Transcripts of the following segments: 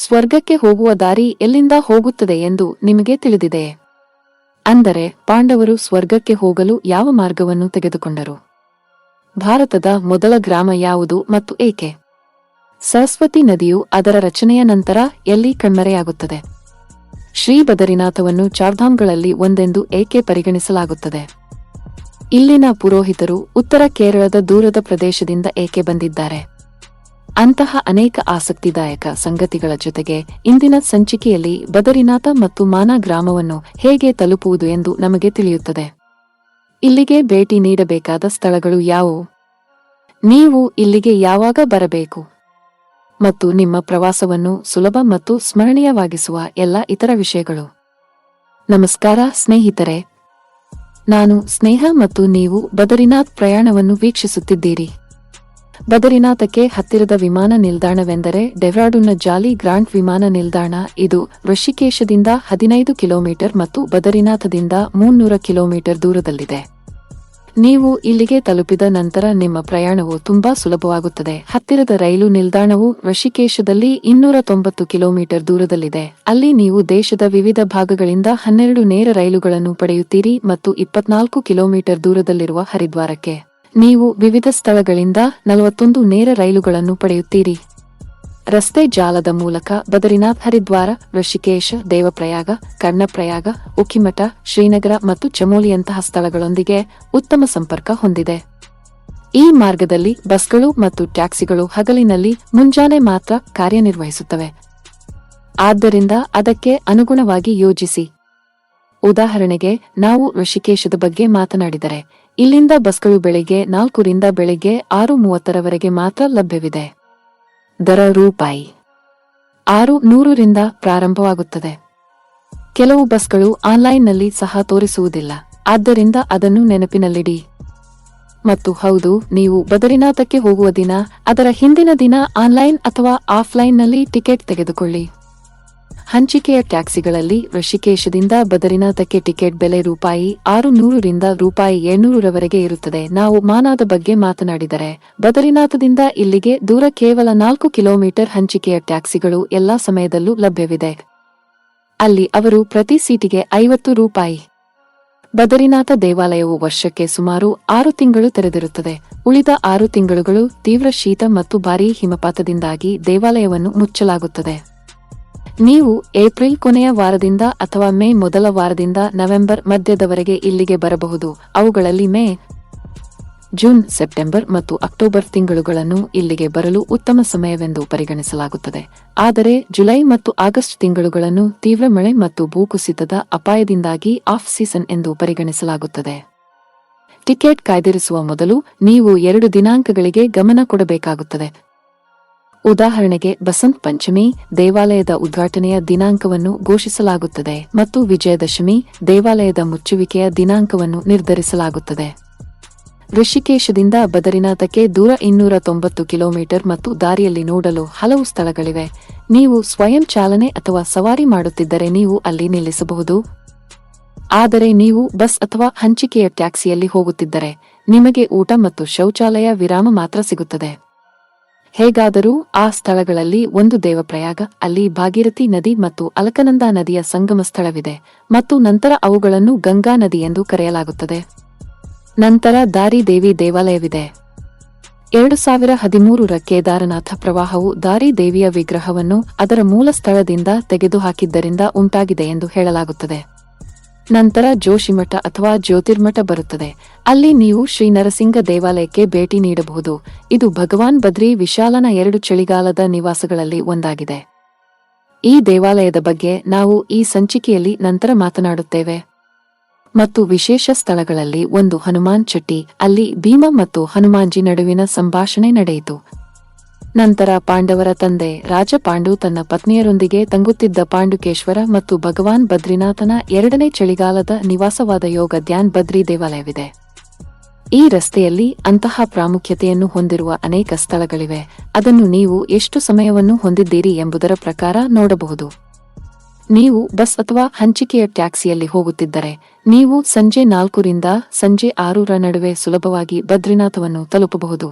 ಸ್ವರ್ಗಕ್ಕೆ ಹೋಗುವ ದಾರಿ ಎಲ್ಲಿಂದ ಹೋಗುತ್ತದೆ ಎಂದು ನಿಮಗೆ ತಿಳಿದಿದೆ. ಅಂದರೆ ಪಾಂಡವರು ಸ್ವರ್ಗಕ್ಕೆ ಹೋಗಲು ಯಾವ ಮಾರ್ಗವನ್ನು ತೆಗೆದುಕೊಂಡರು? ಭಾರತದ ಮೊದಲ ಗ್ರಾಮ ಯಾವುದು ಮತ್ತು ಏಕೆ? ಸರಸ್ವತಿ ನದಿಯು ಅದರ ರಚನೆಯ ನಂತರ ಎಲ್ಲಿ ಕಣ್ಮರೆಯಾಗುತ್ತದೆ? ಶ್ರೀ ಬದರಿನಾಥವನ್ನು ಚಾರ್ಧಾಮ್ಗಳಲ್ಲಿ ಒಂದೆಂದು ಏಕೆ ಪರಿಗಣಿಸಲಾಗುತ್ತದೆ? ಇಲ್ಲಿನ ಪುರೋಹಿತರು ಉತ್ತರ ಕೇರಳದ ದೂರದ ಪ್ರದೇಶದಿಂದ ಏಕೆ ಬಂದಿದ್ದಾರೆ? ಅಂತಹ ಅನೇಕ ಆಸಕ್ತಿದಾಯಕ ಸಂಗತಿಗಳ ಜೊತೆಗೆ ಇಂದಿನ ಸಂಚಿಕೆಯಲ್ಲಿ ಬದರಿನಾಥ ಮತ್ತು ಮಾನಾ ಗ್ರಾಮವನ್ನು ಹೇಗೆ ತಲುಪುವುದು ಎಂದು ನಮಗೆ ತಿಳಿಯುತ್ತದೆ. ಇಲ್ಲಿಗೆ ಭೇಟಿ ನೀಡಬೇಕಾದ ಸ್ಥಳಗಳು ಯಾವುವು? ನೀವು ಇಲ್ಲಿಗೆ ಯಾವಾಗ ಬರಬೇಕು? ಮತ್ತು ನಿಮ್ಮ ಪ್ರವಾಸವನ್ನು ಸುಲಭ ಮತ್ತು ಸ್ಮರಣೀಯವಾಗಿಸುವ ಎಲ್ಲ ಇತರ ವಿಷಯಗಳು. ನಮಸ್ಕಾರ ಸ್ನೇಹಿತರೆ, ನಾನು ಸ್ನೇಹ ಮತ್ತು ನೀವು ಬದರಿನಾಥ್ ಪ್ರಯಾಣವನ್ನು ವೀಕ್ಷಿಸುತ್ತಿದ್ದೀರಿ. ಬದರಿನಾಥಕ್ಕೆ ಹತ್ತಿರದ ವಿಮಾನ ನಿಲ್ದಾಣವೆಂದರೆ ಡೆಹ್ರಾಡೂನ್ನ ಜಾಲಿ ಗ್ರಾಂಟ್ ವಿಮಾನ ನಿಲ್ದಾಣ. ಇದು ಋಷಿಕೇಶದಿಂದ 15 ಕಿಲೋಮೀಟರ್ ಮತ್ತು ಬದರಿನಾಥದಿಂದ 300 ಕಿಲೋಮೀಟರ್ ದೂರದಲ್ಲಿದೆ. ನೀವು ಇಲ್ಲಿಗೆ ತಲುಪಿದ ನಂತರ ನಿಮ್ಮ ಪ್ರಯಾಣವು ತುಂಬಾ ಸುಲಭವಾಗುತ್ತದೆ. ಹತ್ತಿರದ ರೈಲು ನಿಲ್ದಾಣವು ಋಷಿಕೇಶದಲ್ಲಿ 290 ಕಿಲೋಮೀಟರ್ ದೂರದಲ್ಲಿದೆ. ಅಲ್ಲಿ ನೀವು ದೇಶದ ವಿವಿಧ ಭಾಗಗಳಿಂದ 12 ನೇರ ರೈಲುಗಳನ್ನು ಪಡೆಯುತ್ತೀರಿ ಮತ್ತು 24 ಕಿಲೋಮೀಟರ್ ದೂರದಲ್ಲಿರುವ ಹರಿದ್ವಾರಕ್ಕೆ ನೀವು ವಿವಿಧ ಸ್ಥಳಗಳಿಂದ 41 ನೇರ ರೈಲುಗಳನ್ನು ಪಡೆಯುತ್ತೀರಿ. ರಸ್ತೆ ಜಾಲದ ಮೂಲಕ ಬದರಿನಾಥ್, ಹರಿದ್ವಾರ, ಋಷಿಕೇಶ, ದೇವಪ್ರಯಾಗ, ಕರ್ಣಪ್ರಯಾಗ, ಉಖಿಮಠ, ಶ್ರೀನಗರ ಮತ್ತು ಚಮೋಲಿಯಂತಹ ಸ್ಥಳಗಳೊಂದಿಗೆ ಉತ್ತಮ ಸಂಪರ್ಕ ಹೊಂದಿದೆ. ಈ ಮಾರ್ಗದಲ್ಲಿ ಬಸ್ಗಳು ಮತ್ತು ಟ್ಯಾಕ್ಸಿಗಳು ಹಗಲಿನಲ್ಲಿ ಮುಂಜಾನೆ ಮಾತ್ರ ಕಾರ್ಯನಿರ್ವಹಿಸುತ್ತವೆ. ಆದ್ದರಿಂದ ಅದಕ್ಕೆ ಅನುಗುಣವಾಗಿ ಯೋಜಿಸಿ. ಉದಾಹರಣೆಗೆ, ನಾವು ಋಷಿಕೇಶದ ಬಗ್ಗೆ ಮಾತನಾಡಿದರೆ ಇಲ್ಲಿಂದ ಬಸ್ಗಳು ಬೆಳಿಗ್ಗೆ 4 ರಿಂದ ಬೆಳಿಗ್ಗೆ 6:30 ಮಾತ್ರ ಲಭ್ಯವಿದೆ. ದರ ರೂಪಾಯಿ 600 ರಿಂದ ಪ್ರಾರಂಭವಾಗುತ್ತದೆ. ಕೆಲವು ಬಸ್ಗಳು ಆನ್ಲೈನ್ನಲ್ಲಿ ಸಹ ತೋರಿಸುವುದಿಲ್ಲ, ಆದ್ದರಿಂದ ಅದನ್ನು ನೆನಪಿನಲ್ಲಿಡಿ. ಮತ್ತು ಹೌದು, ನೀವು ಬದರಿನಾಥಕ್ಕೆ ಹೋಗುವ ದಿನ, ಅದರ ಹಿಂದಿನ ದಿನ ಆನ್ಲೈನ್ ಅಥವಾ ಆಫ್ಲೈನ್ನಲ್ಲಿ ಟಿಕೆಟ್ ತೆಗೆದುಕೊಳ್ಳಿ. ಹಂಚಿಕೆಯ ಟ್ಯಾಕ್ಸಿಗಳಲ್ಲಿ ಋಷಿಕೇಶದಿಂದ ಬದರಿನಾಥಕ್ಕೆ ಟಿಕೆಟ್ ಬೆಲೆ ರೂಪಾಯಿ 600 ರಿಂದ ರೂಪಾಯಿ 700 ಇರುತ್ತದೆ. ನಾವು ಮಾನಾದ ಬಗ್ಗೆ ಮಾತನಾಡಿದರೆ ಬದರಿನಾಥದಿಂದ ಇಲ್ಲಿಗೆ ದೂರ ಕೇವಲ 4 ಕಿಲೋಮೀಟರ್. ಹಂಚಿಕೆಯ ಟ್ಯಾಕ್ಸಿಗಳು ಎಲ್ಲಾ ಸಮಯದಲ್ಲೂ ಲಭ್ಯವಿದೆ. ಅಲ್ಲಿ ಅವರು ಪ್ರತಿ ಸೀಟಿಗೆ 50 ರೂಪಾಯಿ. ಬದರಿನಾಥ ದೇವಾಲಯವು ವರ್ಷಕ್ಕೆ ಸುಮಾರು 6 ತಿಂಗಳು ತೆರೆದಿರುತ್ತದೆ. ಉಳಿದ 6 ತಿಂಗಳುಗಳು ತೀವ್ರ ಶೀತ ಮತ್ತು ಭಾರೀ ಹಿಮಪಾತದಿಂದಾಗಿ ದೇವಾಲಯವನ್ನು ಮುಚ್ಚಲಾಗುತ್ತದೆ. ನೀವು ಏಪ್ರಿಲ್ ಕೊನೆಯ ವಾರದಿಂದ ಅಥವಾ ಮೇ ಮೊದಲ ವಾರದಿಂದ ನವೆಂಬರ್ ಮಧ್ಯದವರೆಗೆ ಇಲ್ಲಿಗೆ ಬರಬಹುದು. ಅವುಗಳಲ್ಲಿ ಮೇ, ಜೂನ್, ಸೆಪ್ಟೆಂಬರ್ ಮತ್ತು ಅಕ್ಟೋಬರ್ ತಿಂಗಳುಗಳನ್ನು ಇಲ್ಲಿಗೆ ಬರಲು ಉತ್ತಮ ಸಮಯವೆಂದು ಪರಿಗಣಿಸಲಾಗುತ್ತದೆ. ಆದರೆ ಜುಲೈ ಮತ್ತು ಆಗಸ್ಟ್ ತಿಂಗಳುಗಳನ್ನು ತೀವ್ರ ಮಳೆ ಮತ್ತು ಭೂಕುಸಿತದ ಅಪಾಯದಿಂದಾಗಿ ಆಫ್ ಸೀಸನ್ ಎಂದು ಪರಿಗಣಿಸಲಾಗುತ್ತದೆ. ಟಿಕೆಟ್ ಕಾಯ್ದಿರಿಸುವ ಮೊದಲು ನೀವು 2 ದಿನಾಂಕಗಳಿಗೆ ಗಮನ ಕೊಡಬೇಕಾಗುತ್ತದೆ. ಉದಾಹರಣೆಗೆ, ಬಸಂತ್ ಪಂಚಮಿ ದೇವಾಲಯದ ಉದ್ಘಾಟನೆಯ ದಿನಾಂಕವನ್ನು ಘೋಷಿಸಲಾಗುತ್ತದೆ ಮತ್ತು ವಿಜಯದಶಮಿ ದೇವಾಲಯದ ಮುಚ್ಚುವಿಕೆಯ ದಿನಾಂಕವನ್ನು ನಿರ್ಧರಿಸಲಾಗುತ್ತದೆ. ಋಷಿಕೇಶದಿಂದ ಬದರಿನಾಥಕ್ಕೆ ದೂರ 290 ಕಿಲೋಮೀಟರ್ ಮತ್ತು ದಾರಿಯಲ್ಲಿ ನೋಡಲು ಹಲವು ಸ್ಥಳಗಳಿವೆ. ನೀವು ಸ್ವಯಂ ಚಾಲನೆ ಅಥವಾ ಸವಾರಿ ಮಾಡುತ್ತಿದ್ದರೆ ನೀವು ಅಲ್ಲಿ ನಿಲ್ಲಿಸಬಹುದು. ಆದರೆ ನೀವು ಬಸ್ ಅಥವಾ ಹಂಚಿಕೆಯ ಟ್ಯಾಕ್ಸಿಯಲ್ಲಿ ಹೋಗುತ್ತಿದ್ದರೆ ನಿಮಗೆ ಊಟ ಮತ್ತು ಶೌಚಾಲಯ ವಿರಾಮ ಮಾತ್ರ ಸಿಗುತ್ತದೆ. ಹೇಗಾದರೂ ಆ ಸ್ಥಳಗಳಲ್ಲಿ ಒಂದು ದೇವಪ್ರಯಾಗ, ಅಲ್ಲಿ ಭಾಗೀರಥಿ ನದಿ ಮತ್ತು ಅಲಕನಂದಾ ನದಿಯ ಸಂಗಮ ಸ್ಥಳವಿದೆ ಮತ್ತು ನಂತರ ಅವುಗಳನ್ನು ಗಂಗಾ ನದಿ ಎಂದು ಕರೆಯಲಾಗುತ್ತದೆ. ನಂತರ ದಾರಿ ದೇವಿ ದೇವಾಲಯವಿದೆ. 2013ರ ಕೇದಾರನಾಥ ಪ್ರವಾಹವು ದಾರಿ ದೇವಿಯ ವಿಗ್ರಹವನ್ನು ಅದರ ಮೂಲ ಸ್ಥಳದಿಂದ ತೆಗೆದುಹಾಕಿದ್ದರಿಂದ ಉಂಟಾಗಿದೆ ಎಂದು ಹೇಳಲಾಗುತ್ತದೆ. ನಂತರ ಜೋಶಿಮಠ ಅಥವಾ ಜ್ಯೋತಿರ್ಮಠ ಬರುತ್ತದೆ. ಅಲ್ಲಿ ನೀವು ಶ್ರೀ ನರಸಿಂಗ ದೇವಾಲಯಕ್ಕೆ ಭೇಟಿ ನೀಡಬಹುದು. ಇದು ಭಗವಾನ್ ಬದ್ರಿ ವಿಶಾಲನ 2 ಚಳಿಗಾಲದ ನಿವಾಸಗಳಲ್ಲಿ ಒಂದಾಗಿದೆ. ಈ ದೇವಾಲಯದ ಬಗ್ಗೆ ನಾವು ಈ ಸಂಚಿಕೆಯಲ್ಲಿ ನಂತರ ಮಾತನಾಡುತ್ತೇವೆ. ಮತ್ತು ವಿಶೇಷ ಸ್ಥಳಗಳಲ್ಲಿ ಒಂದು ಹನುಮಾನ್ ಚಟ್ಟಿ, ಅಲ್ಲಿ ಭೀಮ ಮತ್ತು ಹನುಮಾನ್ಜಿ ನಡುವಿನ ಸಂಭಾಷಣೆ ನಡೆಯಿತು. ನಂತರ ಪಾಂಡವರ ತಂದೆ ರಾಜ ಪಾಂಡು ತನ್ನ ಪತ್ನಿಯರೊಂದಿಗೆ ತಂಗುತ್ತಿದ್ದ ಪಾಂಡುಕೇಶ್ವರ ಮತ್ತು ಭಗವಾನ್ ಬದ್ರಿನಾಥನ 2ನೇ ಚಳಿಗಾಲದ ನಿವಾಸವಾದ ಯೋಗ ಧ್ಯಾನ್ ಬದ್ರಿ ದೇವಾಲಯವಿದೆ. ಈ ರಸ್ತೆಯಲ್ಲಿ ಅಂತಹ ಪ್ರಾಮುಖ್ಯತೆಯನ್ನು ಹೊಂದಿರುವ ಅನೇಕ ಸ್ಥಳಗಳಿವೆ. ಅದನ್ನು ನೀವು ಎಷ್ಟು ಸಮಯವನ್ನು ಹೊಂದಿದ್ದೀರಿ ಎಂಬುದರ ಪ್ರಕಾರ ನೋಡಬಹುದು. ನೀವು ಬಸ್ ಅಥವಾ ಹಂಚಿಕೆಯ ಟ್ಯಾಕ್ಸಿಯಲ್ಲಿ ಹೋಗುತ್ತಿದ್ದರೆ ನೀವು ಸಂಜೆ 4 ರಿಂದ ಸಂಜೆ 6 ನಡುವೆ ಸುಲಭವಾಗಿ ಬದ್ರಿನಾಥವನ್ನು ತಲುಪಬಹುದು.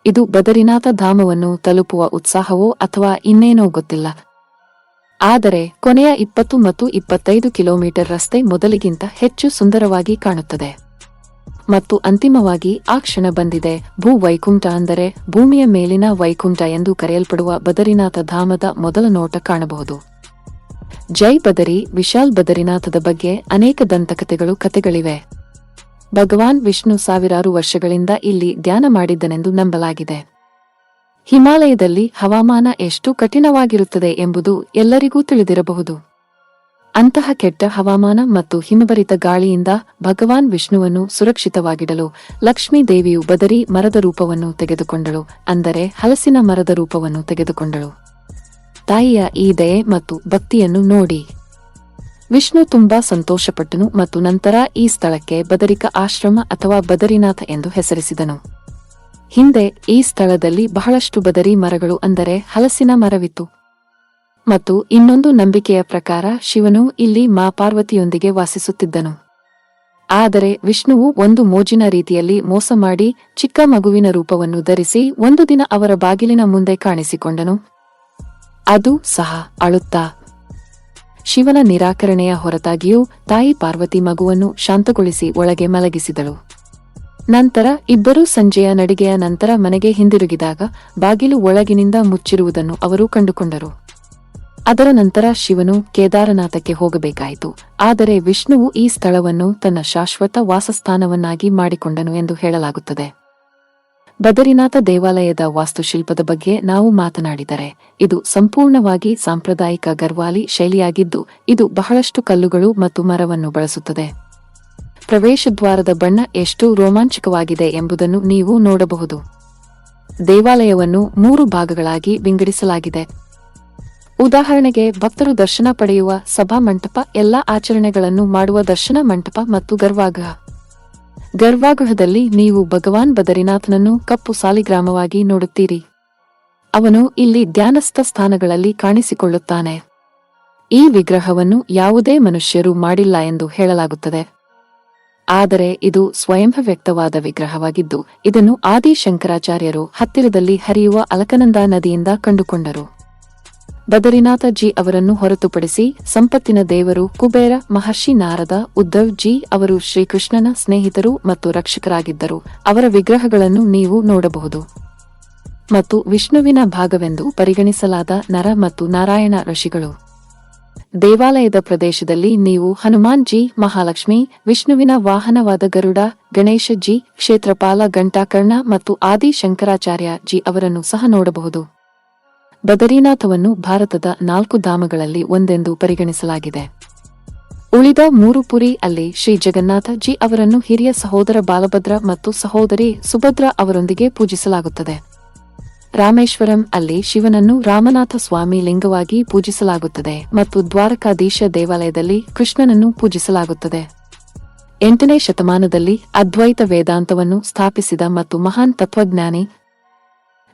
ಇದು ಬದರಿನಾಥ ಧಾಮವನ್ನು ತಲುಪುವ ಉತ್ಸಾಹವೋ ಅಥವಾ ಇನ್ನೇನೋ ಗೊತ್ತಿಲ್ಲ. ಆದರೆ ಕೊನೆಯ 20 ಮತ್ತು 25 ಕಿಲೋಮೀಟರ್ ರಸ್ತೆ ಮೊದಲಿಗಿಂತ ಹೆಚ್ಚು ಸುಂದರವಾಗಿ ಕಾಣುತ್ತದೆ. ಮತ್ತು ಅಂತಿಮವಾಗಿ ಆ ಕ್ಷಣ ಬಂದಿದೆ. ಭೂ ವೈಕುಂಠ ಅಂದರೆ ಭೂಮಿಯ ಮೇಲಿನ ವೈಕುಂಠ ಎಂದು ಕರೆಯಲ್ಪಡುವ ಬದರಿನಾಥ ಧಾಮದ ಮೊದಲ ನೋಟ ಕಾಣಬಹುದು. ಜೈ ಬದರಿ, ವಿಶಾಲ್ ಬದರಿನಾಥದ ಬಗ್ಗೆ ಅನೇಕ ದಂತಕಥೆಗಳು ಕಥೆಗಳಿವೆ. ಭಗವಾನ್ ವಿಷ್ಣು ಸಾವಿರಾರು ವರ್ಷಗಳಿಂದ ಇಲ್ಲಿ ಧ್ಯಾನ ಮಾಡಿದ್ದನೆಂದು ನಂಬಲಾಗಿದೆ. ಹಿಮಾಲಯದಲ್ಲಿ ಹವಾಮಾನ ಎಷ್ಟು ಕಠಿಣವಾಗಿರುತ್ತದೆ ಎಂಬುದು ಎಲ್ಲರಿಗೂ ತಿಳಿದಿರಬಹುದು. ಅಂತಹ ಕೆಟ್ಟ ಹವಾಮಾನ ಮತ್ತು ಹಿಮಭರಿತ ಗಾಳಿಯಿಂದ ಭಗವಾನ್ ವಿಷ್ಣುವನ್ನು ಸುರಕ್ಷಿತವಾಗಿಡಲು ಲಕ್ಷ್ಮೀ ದೇವಿಯು ಬದರಿ ಮರದ ರೂಪವನ್ನು ತೆಗೆದುಕೊಂಡಳು, ಅಂದರೆ ಹಲಸಿನ ಮರದ ರೂಪವನ್ನು ತೆಗೆದುಕೊಂಡಳು. ತಾಯಿಯ ಈ ದಯೆ ಮತ್ತು ಭಕ್ತಿಯನ್ನು ನೋಡಿ ವಿಷ್ಣು ತುಂಬಾ ಸಂತೋಷಪಟ್ಟನು ಮತ್ತು ನಂತರ ಈ ಸ್ಥಳಕ್ಕೆ ಬದರಿಕ ಆಶ್ರಮ ಅಥವಾ ಬದರಿನಾಥ ಎಂದು ಹೆಸರಿಸಿದನು. ಹಿಂದೆ ಈ ಸ್ಥಳದಲ್ಲಿ ಬಹಳಷ್ಟು ಬದರಿ ಮರಗಳು ಅಂದರೆ ಹಲಸಿನ ಮರವಿತ್ತು. ಮತ್ತು ಇನ್ನೊಂದು ನಂಬಿಕೆಯ ಪ್ರಕಾರ ಶಿವನು ಇಲ್ಲಿ ಮಾ ಪಾರ್ವತಿಯೊಂದಿಗೆ ವಾಸಿಸುತ್ತಿದ್ದನು. ಆದರೆ ವಿಷ್ಣುವು ಒಂದು ಮೋಜಿನ ರೀತಿಯಲ್ಲಿ ಮೋಸ ಮಾಡಿ ಚಿಕ್ಕ ಮಗುವಿನ ರೂಪವನ್ನು ಧರಿಸಿ ಒಂದು ದಿನ ಅವರ ಬಾಗಿಲಿನ ಮುಂದೆ ಕಾಣಿಸಿಕೊಂಡನು. ಅದು ಸಹ ಅಳುತ್ತಾ. ಶಿವನ ನಿರಾಕರಣೆಯ ಹೊರತಾಗಿಯೂ ತಾಯಿ ಪಾರ್ವತಿ ಮಗುವನ್ನು ಶಾಂತಗೊಳಿಸಿ ಒಳಗೆ ಮಲಗಿಸಿದಳು. ನಂತರ ಇಬ್ಬರೂ ಸಂಜೆಯ ನಡಿಗೆಯ ನಂತರ ಮನೆಗೆ ಹಿಂದಿರುಗಿದಾಗ ಬಾಗಿಲು ಒಳಗಿನಿಂದ ಮುಚ್ಚಿರುವುದನ್ನು ಅವರು ಕಂಡುಕೊಂಡರು. ಅದರ ನಂತರ ಶಿವನು ಕೇದಾರನಾಥಕ್ಕೆ ಹೋಗಬೇಕಾಯಿತು. ಆದರೆ ವಿಷ್ಣುವು ಈ ಸ್ಥಳವನ್ನು ತನ್ನ ಶಾಶ್ವತ ವಾಸಸ್ಥಾನವನ್ನಾಗಿ ಮಾಡಿಕೊಂಡನು ಎಂದು ಹೇಳಲಾಗುತ್ತದೆ. ಬದರಿನಾಥ ದೇವಾಲಯದ ವಾಸ್ತುಶಿಲ್ಪದ ಬಗ್ಗೆ ನಾವು ಮಾತನಾಡಿದರೆ, ಇದು ಸಂಪೂರ್ಣವಾಗಿ ಸಾಂಪ್ರದಾಯಿಕ ಗರ್ವಾಲಿ ಶೈಲಿಯಾಗಿದ್ದು, ಇದು ಬಹಳಷ್ಟು ಕಲ್ಲುಗಳು ಮತ್ತು ಮರವನ್ನು ಬಳಸುತ್ತದೆ. ಪ್ರವೇಶದ್ವಾರದ ಬಣ್ಣ ಎಷ್ಟು ರೋಮಾಂಚಕವಾಗಿದೆ ಎಂಬುದನ್ನು ನೀವು ನೋಡಬಹುದು. ದೇವಾಲಯವನ್ನು 3 ಭಾಗಗಳಾಗಿ ವಿಂಗಡಿಸಲಾಗಿದೆ. ಉದಾಹರಣೆಗೆ, ಭಕ್ತರು ದರ್ಶನ ಪಡೆಯುವ ಸಭಾ ಮಂಟಪ, ಎಲ್ಲಾ ಆಚರಣೆಗಳನ್ನು ಮಾಡುವ ದರ್ಶನ ಮಂಟಪ ಮತ್ತು ಗರ್ಭಗೃಹ. ಗರ್ಭಗೃಹದಲ್ಲಿ ನೀವು ಭಗವಾನ್ ಬದರಿನಾಥನನ್ನು ಕಪ್ಪು ಸಾಲಿಗ್ರಾಮವಾಗಿ ನೋಡುತ್ತೀರಿ. ಅವನು ಇಲ್ಲಿ ಧ್ಯಾನಸ್ಥ ಸ್ಥಾನಗಳಲ್ಲಿ ಕಾಣಿಸಿಕೊಳ್ಳುತ್ತಾನೆ. ಈ ವಿಗ್ರಹವನ್ನು ಯಾವುದೇ ಮನುಷ್ಯರು ಮಾಡಿಲ್ಲ ಎಂದು ಹೇಳಲಾಗುತ್ತದೆ. ಆದರೆ ಇದು ಸ್ವಯಂ ವ್ಯಕ್ತವಾದ ವಿಗ್ರಹವಾಗಿದ್ದು, ಇದನ್ನು ಆದಿ ಶಂಕರಾಚಾರ್ಯರು ಹತ್ತಿರದಲ್ಲಿ ಹರಿಯುವ ಅಲಕನಂದಾ ನದಿಯಿಂದ ಕಂಡುಕೊಂಡರು. ಬದರಿನಾಥ ಜಿ ಅವರನ್ನು ಹೊರತುಪಡಿಸಿ ಸಂಪತ್ತಿನ ದೇವರು ಕುಬೇರ, ಮಹರ್ಷಿ ನಾರದ, ಉದ್ಧವ್ ಜಿ ಅವರು ಶ್ರೀಕೃಷ್ಣನ ಸ್ನೇಹಿತರು ಮತ್ತು ರಕ್ಷಕರಾಗಿದ್ದರು. ಅವರ ವಿಗ್ರಹಗಳನ್ನು ನೀವು ನೋಡಬಹುದು. ಮತ್ತು ವಿಷ್ಣುವಿನ ಭಾಗವೆಂದು ಪರಿಗಣಿಸಲಾದ ನರ ಮತ್ತು ನಾರಾಯಣ ಋಷಿಗಳು. ದೇವಾಲಯದ ಪ್ರದೇಶದಲ್ಲಿ ನೀವು ಹನುಮಾನ್ ಜಿ, ಮಹಾಲಕ್ಷ್ಮಿ, ವಿಷ್ಣುವಿನ ವಾಹನವಾದ ಗರುಡ, ಗಣೇಶ ಜಿ, ಕ್ಷೇತ್ರಪಾಲ ಘಂಟಾಕರ್ಣ ಮತ್ತು ಆದಿ ಶಂಕರಾಚಾರ್ಯ ಜಿ ಅವರನ್ನು ಸಹ ನೋಡಬಹುದು. ಬದರಿನಾಥವನ್ನು ಭಾರತದ 4 ಧಾಮಗಳಲ್ಲಿ ಒಂದೆಂದು ಪರಿಗಣಿಸಲಾಗಿದೆ. ಉಳಿದ 3 ಪುರಿ ಅಲ್ಲಿ ಶ್ರೀ ಜಗನ್ನಾಥ ಜಿ ಅವರನ್ನು ಹಿರಿಯ ಸಹೋದರ ಬಾಲಭದ್ರ ಮತ್ತು ಸಹೋದರಿ ಸುಭದ್ರ ಅವರೊಂದಿಗೆ ಪೂಜಿಸಲಾಗುತ್ತದೆ. ರಾಮೇಶ್ವರಂ ಅಲ್ಲಿ ಶಿವನನ್ನು ರಾಮನಾಥ ಸ್ವಾಮಿ ಲಿಂಗವಾಗಿ ಪೂಜಿಸಲಾಗುತ್ತದೆ ಮತ್ತು ದ್ವಾರಕಾಧೀಶ ದೇವಾಲಯದಲ್ಲಿ ಕೃಷ್ಣನನ್ನು ಪೂಜಿಸಲಾಗುತ್ತದೆ. 8ನೇ ಶತಮಾನದಲ್ಲಿ ಅದ್ವೈತ ವೇದಾಂತವನ್ನು ಸ್ಥಾಪಿಸಿದ ಮತ್ತು ಮಹಾನ್ ತತ್ವಜ್ಞಾನಿ,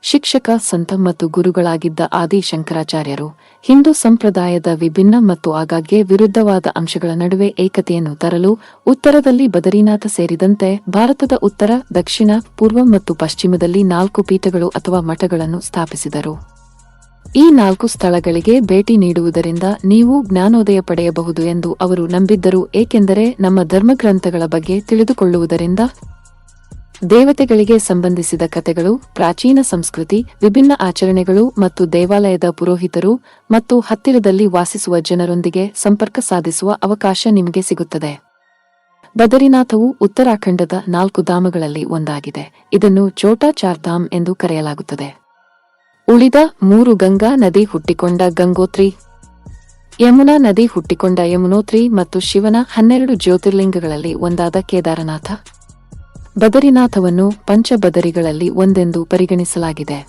ಶಿಕ್ಷಕ, ಸಂತ ಮತ್ತು ಗುರುಗಳಾಗಿದ್ದ ಆದಿ ಶಂಕರಾಚಾರ್ಯರು ಹಿಂದೂ ಸಂಪ್ರದಾಯದ ವಿಭಿನ್ನ ಮತ್ತು ಆಗಾಗ್ಗೆ ವಿರುದ್ಧವಾದ ಅಂಶಗಳ ನಡುವೆ ಏಕತೆಯನ್ನು ತರಲು ಉತ್ತರದಲ್ಲಿ ಬದರಿನಾಥ ಸೇರಿದಂತೆ ಭಾರತದ ಉತ್ತರ, ದಕ್ಷಿಣ, ಪೂರ್ವ ಮತ್ತು ಪಶ್ಚಿಮದಲ್ಲಿ 4 ಪೀಠಗಳು ಅಥವಾ ಮಠಗಳನ್ನು ಸ್ಥಾಪಿಸಿದರು. ಈ 4 ಸ್ಥಳಗಳಿಗೆ ಭೇಟಿ ನೀಡುವುದರಿಂದ ನೀವು ಜ್ಞಾನೋದಯ ಪಡೆಯಬಹುದು ಎಂದು ಅವರು ನಂಬಿದ್ದರು, ಏಕೆಂದರೆ ನಮ್ಮ ಧರ್ಮಗ್ರಂಥಗಳ ಬಗ್ಗೆ ತಿಳಿದುಕೊಳ್ಳುವುದರಿಂದ ದೇವತೆಗಳಿಗೆ ಸಂಬಂಧಿಸಿದ ಕಥೆಗಳು, ಪ್ರಾಚೀನ ಸಂಸ್ಕೃತಿ, ವಿಭಿನ್ನ ಆಚರಣೆಗಳು ಮತ್ತು ದೇವಾಲಯದ ಪುರೋಹಿತರು ಮತ್ತು ಹತ್ತಿರದಲ್ಲಿ ವಾಸಿಸುವ ಜನರೊಂದಿಗೆ ಸಂಪರ್ಕ ಸಾಧಿಸುವ ಅವಕಾಶ ನಿಮಗೆ ಸಿಗುತ್ತದೆ. ಬದರಿನಾಥವು ಉತ್ತರಾಖಂಡದ 4 ಧಾಮಗಳಲ್ಲಿ ಒಂದಾಗಿದೆ. ಇದನ್ನು ಛೋಟಾ ಚಾರ್ ಧಾಮ್ ಎಂದು ಕರೆಯಲಾಗುತ್ತದೆ. ಉಳಿದ 3 ಗಂಗಾ ನದಿ ಹುಟ್ಟಿಕೊಂಡ ಗಂಗೋತ್ರಿ, ಯಮುನಾ ನದಿ ಹುಟ್ಟಿಕೊಂಡ ಯಮುನೋತ್ರಿ ಮತ್ತು ಶಿವನ 12 ಜ್ಯೋತಿರ್ಲಿಂಗಗಳಲ್ಲಿ ಒಂದಾದ ಕೇದಾರನಾಥ. ಬದರಿನಾಥವನ್ನು ಪಂಚಬದರಿಗಳಲ್ಲಿ ಒಂದೆಂದು ಪರಿಗಣಿಸಲಾಗಿದೆ.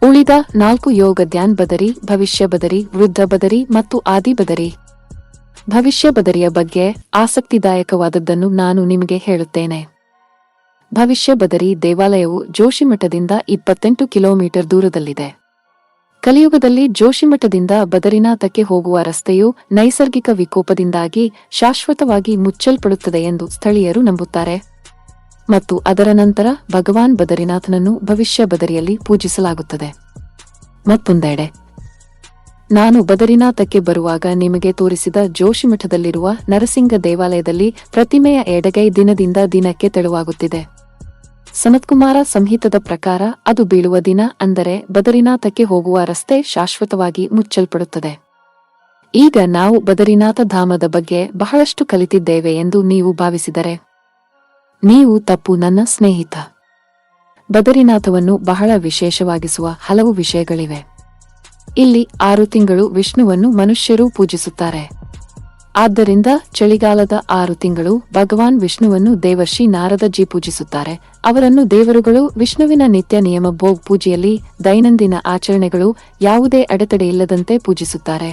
ಉಳಿದ 4 ಯೋಗ ಧ್ಯಾನ್ ಬದರಿ, ಭವಿಷ್ಯ ಬದರಿ, ವೃದ್ಧ ಬದರಿ ಮತ್ತು ಆದಿ ಬದರಿ. ಭವಿಷ್ಯ ಬದರಿಯ ಬಗ್ಗೆ ಆಸಕ್ತಿದಾಯಕವಾದದ್ದನ್ನು ನಾನು ನಿಮಗೆ ಹೇಳುತ್ತೇನೆ. ಭವಿಷ್ಯ ಬದರಿ ದೇವಾಲಯವು ಜೋಶಿಮಠದಿಂದ 28 ಕಿಲೋಮೀಟರ್ ದೂರದಲ್ಲಿದೆ. ಕಲಿಯುಗದಲ್ಲಿ ಜೋಶಿಮಠದಿಂದ ಬದರಿನಾಥಕ್ಕೆ ಹೋಗುವ ರಸ್ತೆಯು ನೈಸರ್ಗಿಕ ವಿಕೋಪದಿಂದಾಗಿ ಶಾಶ್ವತವಾಗಿ ಮುಚ್ಚಲ್ಪಡುತ್ತದೆ ಎಂದು ಸ್ಥಳೀಯರು ನಂಬುತ್ತಾರೆ. ಮತ್ತು ಅದರ ನಂತರ ಭಗವಾನ್ ಬದರಿನಾಥನನ್ನು ಭವಿಷ್ಯ ಬದರಿಯಲ್ಲಿ ಪೂಜಿಸಲಾಗುತ್ತದೆ. ಮತ್ತೊಂದೆಡೆ ನಾನು ಬದರಿನಾಥಕ್ಕೆ ಬರುವಾಗ ನಿಮಗೆ ತೋರಿಸಿದ ಜೋಶಿಮಠದಲ್ಲಿರುವ ನರಸಿಂಗ ದೇವಾಲಯದಲ್ಲಿ ಪ್ರತಿಮೆಯ ಎಡಗೈ ದಿನದಿಂದ ದಿನಕ್ಕೆ ತೆಳುವಾಗುತ್ತಿದೆ. ಸನತ್ಕುಮಾರ ಸಂಹಿತದ ಪ್ರಕಾರ ಅದು ಬೀಳುವ ದಿನ ಅಂದರೆ ಬದರಿನಾಥಕ್ಕೆ ಹೋಗುವ ರಸ್ತೆ ಶಾಶ್ವತವಾಗಿ ಮುಚ್ಚಲ್ಪಡುತ್ತದೆ. ಈಗ ನಾವು ಬದರಿನಾಥ ಧಾಮದ ಬಗ್ಗೆ ಬಹಳಷ್ಟು ಕಲಿತಿದ್ದೇವೆ ಎಂದು ನೀವು ಭಾವಿಸಿದರೆ ನೀವು ತಪ್ಪು, ನನ್ನ ಸ್ನೇಹಿತ. ಬದರಿನಾಥವನ್ನು ಬಹಳ ವಿಶೇಷವಾಗಿಸುವ ಹಲವು ವಿಷಯಗಳಿವೆ. ಇಲ್ಲಿ 6 ತಿಂಗಳು ವಿಷ್ಣುವನ್ನು ಮನುಷ್ಯರು ಪೂಜಿಸುತ್ತಾರೆ. ಆದ್ದರಿಂದ ಚಳಿಗಾಲದ 6 ತಿಂಗಳು ಭಗವಾನ್ ವಿಷ್ಣುವನ್ನು ದೇವರ್ಷಿ ನಾರದಜಿ ಪೂಜಿಸುತ್ತಾರೆ. ಅವರನ್ನು ದೇವರುಗಳು ವಿಷ್ಣುವಿನ ನಿತ್ಯ ನಿಯಮ ಭೋಗ್ ಪೂಜೆಯಲ್ಲಿ ದೈನಂದಿನ ಆಚರಣೆಗಳು ಯಾವುದೇ ಅಡೆತಡೆಯಿಲ್ಲದಂತೆ ಪೂಜಿಸುತ್ತಾರೆ.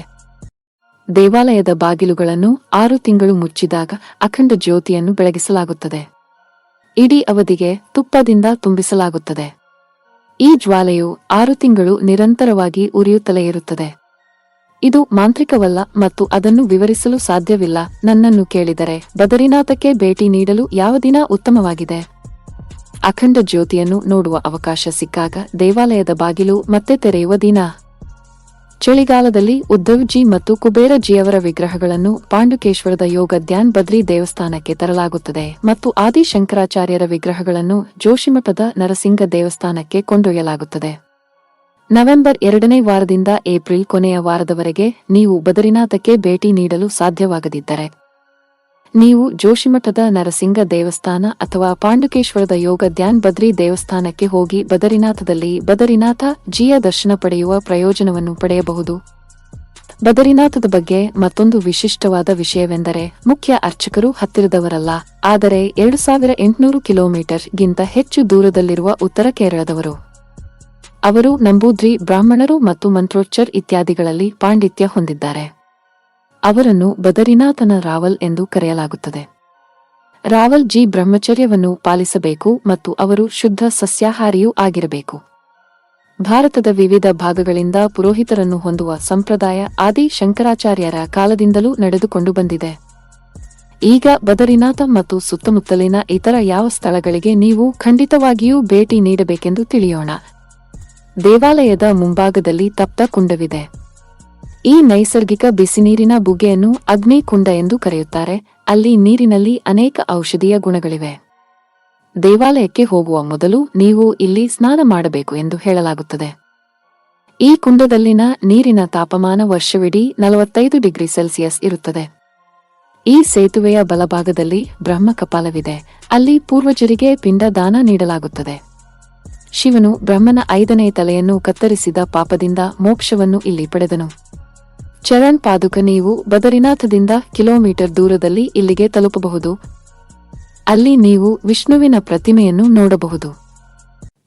ದೇವಾಲಯದ ಬಾಗಿಲುಗಳನ್ನು 6 ತಿಂಗಳು ಮುಚ್ಚಿದಾಗ ಅಖಂಡ ಜ್ಯೋತಿಯನ್ನು ಬೆಳಗಿಸಲಾಗುತ್ತದೆ. ಇಡೀ ಅವಧಿಗೆ ತುಪ್ಪದಿಂದ ತುಂಬಿಸಲಾಗುತ್ತದೆ. ಈ ಜ್ವಾಲೆಯು 6 ತಿಂಗಳು ನಿರಂತರವಾಗಿ ಉರಿಯುತ್ತಲೇ ಇರುತ್ತದೆ. ಇದು ಮಾಂತ್ರಿಕವಲ್ಲ ಮತ್ತು ಅದನ್ನು ವಿವರಿಸಲು ಸಾಧ್ಯವಿಲ್ಲ. ನನ್ನನ್ನು ಕೇಳಿದರೆ ಬದರಿನಾಥಕ್ಕೆ ಭೇಟಿ ನೀಡಲು ಯಾವ ದಿನ ಉತ್ತಮವಾಗಿದೆ? ಅಖಂಡ ಜ್ಯೋತಿಯನ್ನು ನೋಡುವ ಅವಕಾಶ ಸಿಕ್ಕಾಗ ದೇವಾಲಯದ ಬಾಗಿಲು ಮತ್ತೆ ತೆರೆಯುವ ದಿನ. ಚಳಿಗಾಲದಲ್ಲಿ ಉದ್ಧವ್ಜಿ ಮತ್ತು ಕುಬೇರಜಿಯವರ ವಿಗ್ರಹಗಳನ್ನು ಪಾಂಡುಕೇಶ್ವರದ ಯೋಗ ಧ್ಯಾನ್ ಬದ್ರಿ ದೇವಸ್ಥಾನಕ್ಕೆ ತರಲಾಗುತ್ತದೆ ಮತ್ತು ಆದಿ ಶಂಕರಾಚಾರ್ಯರ ವಿಗ್ರಹಗಳನ್ನು ಜೋಶಿಮಠದ ನರಸಿಂಗ ದೇವಸ್ಥಾನಕ್ಕೆ ಕೊಂಡೊಯ್ಯಲಾಗುತ್ತದೆ. ನವೆಂಬರ್ 2ನೇ ವಾರದಿಂದ ಏಪ್ರಿಲ್ ಕೊನೆಯ ವಾರದವರೆಗೆ ನೀವು ಬದರಿನಾಥಕ್ಕೆ ಭೇಟಿ ನೀಡಲು ಸಾಧ್ಯವಾಗದಿದ್ದರೆ ನೀವು ಜೋಶಿಮಠದ ನರಸಿಂಗ ದೇವಸ್ಥಾನ ಅಥವಾ ಪಾಂಡುಕೇಶ್ವರದ ಯೋಗ ಧ್ಯಾನ್ ಬದ್ರಿ ದೇವಸ್ಥಾನಕ್ಕೆ ಹೋಗಿ ಬದರಿನಾಥದಲ್ಲಿ ಬದರಿನಾಥ ಜಿಯ ದರ್ಶನ ಪಡೆಯುವ ಪ್ರಯೋಜನವನ್ನು ಪಡೆಯಬಹುದು. ಬದರಿನಾಥದ ಬಗ್ಗೆ ಮತ್ತೊಂದು ವಿಶಿಷ್ಟವಾದ ವಿಷಯವೆಂದರೆ ಮುಖ್ಯ ಅರ್ಚಕರು ಹತ್ತಿರದವರಲ್ಲ, ಆದರೆ 2800 ಕಿಲೋಮೀಟರ್ ಗಿಂತ ಹೆಚ್ಚು ದೂರದಲ್ಲಿರುವ ಉತ್ತರ ಕೇರಳದವರು. ಅವರು ನಂಬೂದ್ರಿ ಬ್ರಾಹ್ಮಣರು ಮತ್ತು ಮಂತ್ರೋಚ್ಚರ್ ಇತ್ಯಾದಿಗಳಲ್ಲಿ ಪಾಂಡಿತ್ಯ ಹೊಂದಿದ್ದಾರೆ. ಅವರನ್ನು ಬದರಿನಾಥನ ರಾವಲ್ ಎಂದು ಕರೆಯಲಾಗುತ್ತದೆ. ರಾವಲ್ ಜಿ ಬ್ರಹ್ಮಚರ್ಯವನ್ನು ಪಾಲಿಸಬೇಕು ಮತ್ತು ಅವರು ಶುದ್ಧ ಸಸ್ಯಾಹಾರಿಯೂ ಆಗಿರಬೇಕು. ಭಾರತದ ವಿವಿಧ ಭಾಗಗಳಿಂದ ಪುರೋಹಿತರನ್ನು ಹೊಂದುವ ಸಂಪ್ರದಾಯ ಆದಿ ಶಂಕರಾಚಾರ್ಯರ ಕಾಲದಿಂದಲೂ ನಡೆದುಕೊಂಡು ಬಂದಿದೆ. ಈಗ ಬದರಿನಾಥ ಮತ್ತು ಸುತ್ತಮುತ್ತಲಿನ ಇತರ ಯಾವ ಸ್ಥಳಗಳಿಗೆ ನೀವು ಖಂಡಿತವಾಗಿಯೂ ಭೇಟಿ ನೀಡಬೇಕೆಂದು ತಿಳಿಯೋಣ. ದೇವಾಲಯದ ಮುಂಭಾಗದಲ್ಲಿ ತಪ್ತ ಕುಂಡವಿದೆ. ಈ ನೈಸರ್ಗಿಕ ಬಿಸಿನೀರಿನ ಬುಗ್ಗೆಯನ್ನು ಅಗ್ನಿ ಕುಂಡ ಎಂದು ಕರೆಯುತ್ತಾರೆ. ಅಲ್ಲಿ ನೀರಿನಲ್ಲಿ ಅನೇಕ ಔಷಧೀಯ ಗುಣಗಳಿವೆ. ದೇವಾಲಯಕ್ಕೆ ಹೋಗುವ ಮೊದಲು ನೀವು ಇಲ್ಲಿ ಸ್ನಾನ ಮಾಡಬೇಕು ಎಂದು ಹೇಳಲಾಗುತ್ತದೆ. ಈ ಕುಂಡದಲ್ಲಿನ ನೀರಿನ ತಾಪಮಾನ ವರ್ಷವಿಡೀ 45 ಡಿಗ್ರಿ ಸೆಲ್ಸಿಯಸ್ ಇರುತ್ತದೆ. ಈ ಸೇತುವೆಯ ಬಲಭಾಗದಲ್ಲಿ ಬ್ರಹ್ಮ ಕಪಾಲವಿದೆ. ಅಲ್ಲಿ ಪೂರ್ವಜರಿಗೆ ಪಿಂಡ ದಾನ ನೀಡಲಾಗುತ್ತದೆ. ಶಿವನು ಬ್ರಹ್ಮನ 5ನೇ ತಲೆಯನ್ನು ಕತ್ತರಿಸಿದ ಪಾಪದಿಂದ ಮೋಕ್ಷವನ್ನು ಇಲ್ಲಿ ಪಡೆದನು. ಚರಣ್ ಪಾದುಕ ನೀವು ಬದರಿನಾಥದಿಂದ ಕಿಲೋಮೀಟರ್ ದೂರದಲ್ಲಿ ಇಲ್ಲಿಗೆ ತಲುಪಬಹುದು. ಅಲ್ಲಿ ನೀವು ವಿಷ್ಣುವಿನ ಪ್ರತಿಮೆಯನ್ನು ನೋಡಬಹುದು.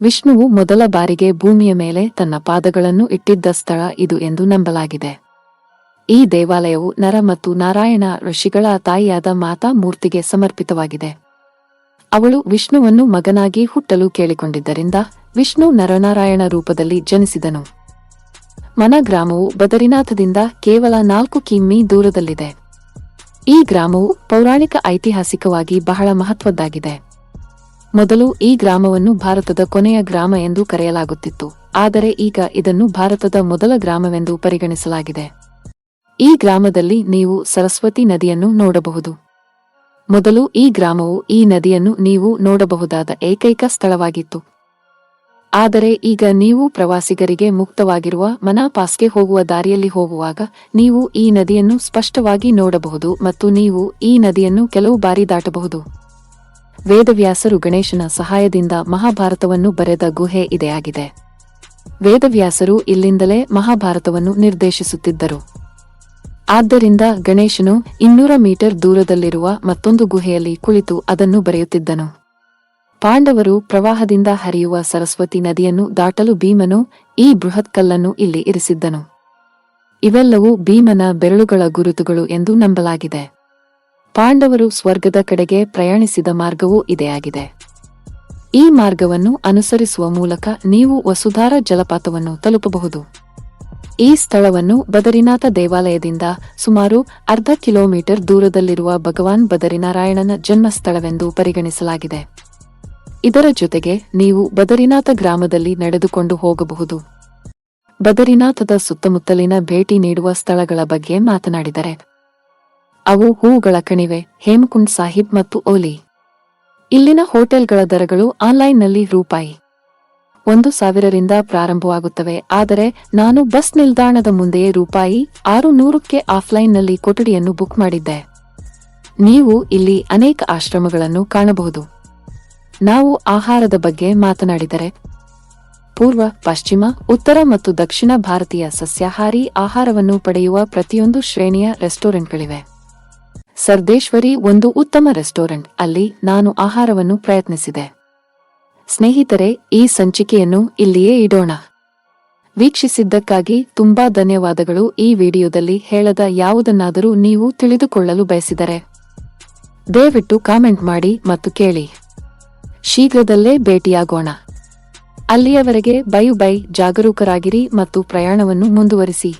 ವಿಷ್ಣುವು ಮೊದಲ ಬಾರಿಗೆ ಭೂಮಿಯ ಮೇಲೆ ತನ್ನ ಪಾದಗಳನ್ನು ಇಟ್ಟಿದ್ದ ಸ್ಥಳ ಇದು ಎಂದು ನಂಬಲಾಗಿದೆ. ಈ ದೇವಾಲಯವು ನರ ಮತ್ತು ನಾರಾಯಣ ಋಷಿಗಳ ತಾಯಿಯಾದ ಮಾತಾ ಮೂರ್ತಿಗೆ ಸಮರ್ಪಿತವಾಗಿದೆ. ಅವಳು ವಿಷ್ಣುವನ್ನು ಮಗನಾಗಿ ಹುಟ್ಟಲು ಕೇಳಿಕೊಂಡಿದ್ದರಿಂದ ವಿಷ್ಣು ನರನಾರಾಯಣ ರೂಪದಲ್ಲಿ ಜನಿಸಿದನು. ಮನ ಗ್ರಾಮವು ಬದರಿನಾಥದಿಂದ ಕೇವಲ 4 ಕಿಮೀ ದೂರದಲ್ಲಿದೆ. ಈ ಗ್ರಾಮವು ಪೌರಾಣಿಕ ಐತಿಹಾಸಿಕವಾಗಿ ಬಹಳ ಮಹತ್ವದ್ದಾಗಿದೆ. ಮೊದಲು ಈ ಗ್ರಾಮವನ್ನು ಭಾರತದ ಕೊನೆಯ ಗ್ರಾಮ ಎಂದು ಕರೆಯಲಾಗುತ್ತಿತ್ತು, ಆದರೆ ಈಗ ಇದನ್ನು ಭಾರತದ ಮೊದಲ ಗ್ರಾಮವೆಂದು ಪರಿಗಣಿಸಲಾಗಿದೆ. ಈ ಗ್ರಾಮದಲ್ಲಿ ನೀವು ಸರಸ್ವತಿ ನದಿಯನ್ನು ನೋಡಬಹುದು. ಮೊದಲು ಈ ಗ್ರಾಮವು ಈ ನದಿಯನ್ನು ನೀವು ನೋಡಬಹುದಾದ ಏಕೈಕ ಸ್ಥಳವಾಗಿತ್ತು. ಆದರೆ ಈಗ ನೀವು ಪ್ರವಾಸಿಗರಿಗೆ ಮುಕ್ತವಾಗಿರುವ ಮನಾಪಾಸ್ಗೆ ಹೋಗುವ ದಾರಿಯಲ್ಲಿ ಹೋಗುವಾಗ ನೀವು ಈ ನದಿಯನ್ನು ಸ್ಪಷ್ಟವಾಗಿ ನೋಡಬಹುದು ಮತ್ತು ನೀವು ಈ ನದಿಯನ್ನು ಕೆಲವು ಬಾರಿ ದಾಟಬಹುದು. ವೇದವ್ಯಾಸರು ಗಣೇಶನ ಸಹಾಯದಿಂದ ಮಹಾಭಾರತವನ್ನು ಬರೆದ ಗುಹೆ ಇದಾಗಿದೆ. ವೇದವ್ಯಾಸರು ಇಲ್ಲಿಂದಲೇ ಮಹಾಭಾರತವನ್ನು ನಿರ್ದೇಶಿಸುತ್ತಿದ್ದರು. ಆದ್ದರಿಂದ ಗಣೇಶನು 200 ಮೀಟರ್ ದೂರದಲ್ಲಿರುವ ಮತ್ತೊಂದು ಗುಹೆಯಲ್ಲಿ ಕುಳಿತು ಅದನ್ನು ಬರೆಯುತ್ತಿದ್ದನು. ಪಾಂಡವರು ಪ್ರವಾಹದಿಂದ ಹರಿಯುವ ಸರಸ್ವತಿ ನದಿಯನ್ನು ದಾಟಲು ಭೀಮನು ಈ ಬೃಹತ್ ಕಲ್ಲನ್ನು ಇಲ್ಲಿ ಇರಿಸಿದ್ದನು. ಇವೆಲ್ಲವೂ ಭೀಮನ ಬೆರಳುಗಳ ಗುರುತುಗಳು ಎಂದು ನಂಬಲಾಗಿದೆ. ಪಾಂಡವರು ಸ್ವರ್ಗದ ಕಡೆಗೆ ಪ್ರಯಾಣಿಸಿದ ಮಾರ್ಗವೂ ಇದಾಗಿದೆ. ಈ ಮಾರ್ಗವನ್ನು ಅನುಸರಿಸುವ ಮೂಲಕ ನೀವು ವಸುಧಾರ ಜಲಪಾತವನ್ನು ತಲುಪಬಹುದು. ಈ ಸ್ಥಳವನ್ನು ಬದರಿನಾಥ ದೇವಾಲಯದಿಂದ ಸುಮಾರು 1/2 ಕಿಲೋಮೀಟರ್ ದೂರದಲ್ಲಿರುವ ಭಗವಾನ್ ಬದರಿನಾರಾಯಣನ ಜನ್ಮಸ್ಥಳವೆಂದು ಪರಿಗಣಿಸಲಾಗಿದೆ. ಇದರ ಜೊತೆಗೆ ನೀವು ಬದರಿನಾಥ ಗ್ರಾಮದಲ್ಲಿ ನಡೆದುಕೊಂಡು ಹೋಗಬಹುದು. ಬದರಿನಾಥದ ಸುತ್ತಮುತ್ತಲಿನ ಭೇಟಿ ನೀಡುವ ಸ್ಥಳಗಳ ಬಗ್ಗೆ ಮಾತನಾಡಿದರೆ ಅವು ಹೂವುಗಳ ಕಣಿವೆ, ಹೇಮಕುಂಡ್ ಸಾಹಿಬ್ ಮತ್ತು ಓಲಿ. ಇಲ್ಲಿನ ಹೋಟೆಲ್ಗಳ ದರಗಳು ಆನ್ಲೈನ್ನಲ್ಲಿ ₹1,000ರಿಂದ ಪ್ರಾರಂಭವಾಗುತ್ತವೆ. ಆದರೆ ನಾನು ಬಸ್ ನಿಲ್ದಾಣದ ಮುಂದೆಯೇ ₹600ಕ್ಕೆ ಆಫ್ಲೈನ್ನಲ್ಲಿ ಕೊಠಡಿಯನ್ನು ಬುಕ್ ಮಾಡಿದ್ದೆ. ನೀವು ಇಲ್ಲಿ ಅನೇಕ ಆಶ್ರಮಗಳನ್ನು ಕಾಣಬಹುದು. ನಾವು ಆಹಾರದ ಬಗ್ಗೆ ಮಾತನಾಡಿದರೆ ಪೂರ್ವ, ಪಶ್ಚಿಮ, ಉತ್ತರ ಮತ್ತು ದಕ್ಷಿಣ ಭಾರತೀಯ ಸಸ್ಯಾಹಾರಿ ಆಹಾರವನ್ನು ಪಡೆಯುವ ಪ್ರತಿಯೊಂದು ಶ್ರೇಣಿಯ ರೆಸ್ಟೋರೆಂಟ್ಗಳಿವೆ. ಸರ್ದೇಶ್ವರಿ ಒಂದು ಉತ್ತಮ ರೆಸ್ಟೋರೆಂಟ್. ಅಲ್ಲಿ ನಾನು ಆಹಾರವನ್ನು ಪ್ರಯತ್ನಿಸಿದೆ. ಸ್ನೇಹಿತರೆ, ಈ ಸಂಚಿಕೆಯನ್ನು ಇಲ್ಲಿಯೇ ಇಡೋಣ. ವೀಕ್ಷಿಸಿದ್ದಕ್ಕಾಗಿ ತುಂಬಾ ಧನ್ಯವಾದಗಳು. ಈ ವಿಡಿಯೋದಲ್ಲಿ ಹೇಳದ ಯಾವುದನ್ನಾದರೂ ನೀವು ತಿಳಿದುಕೊಳ್ಳಲು ಬಯಸಿದರೆ ದಯವಿಟ್ಟು ಕಾಮೆಂಟ್ ಮಾಡಿ ಮತ್ತು ಕೇಳಿ. ಶೀಘ್ರದಲ್ಲೇ ಭೇಟಿಯಾಗೋಣ. ಅಲ್ಲಿಯವರೆಗೆ ಬೈ. ಜಾಗರೂಕರಾಗಿರಿ ಮತ್ತು ಪ್ರಯಾಣವನ್ನು ಮುಂದುವರಿಸಿ.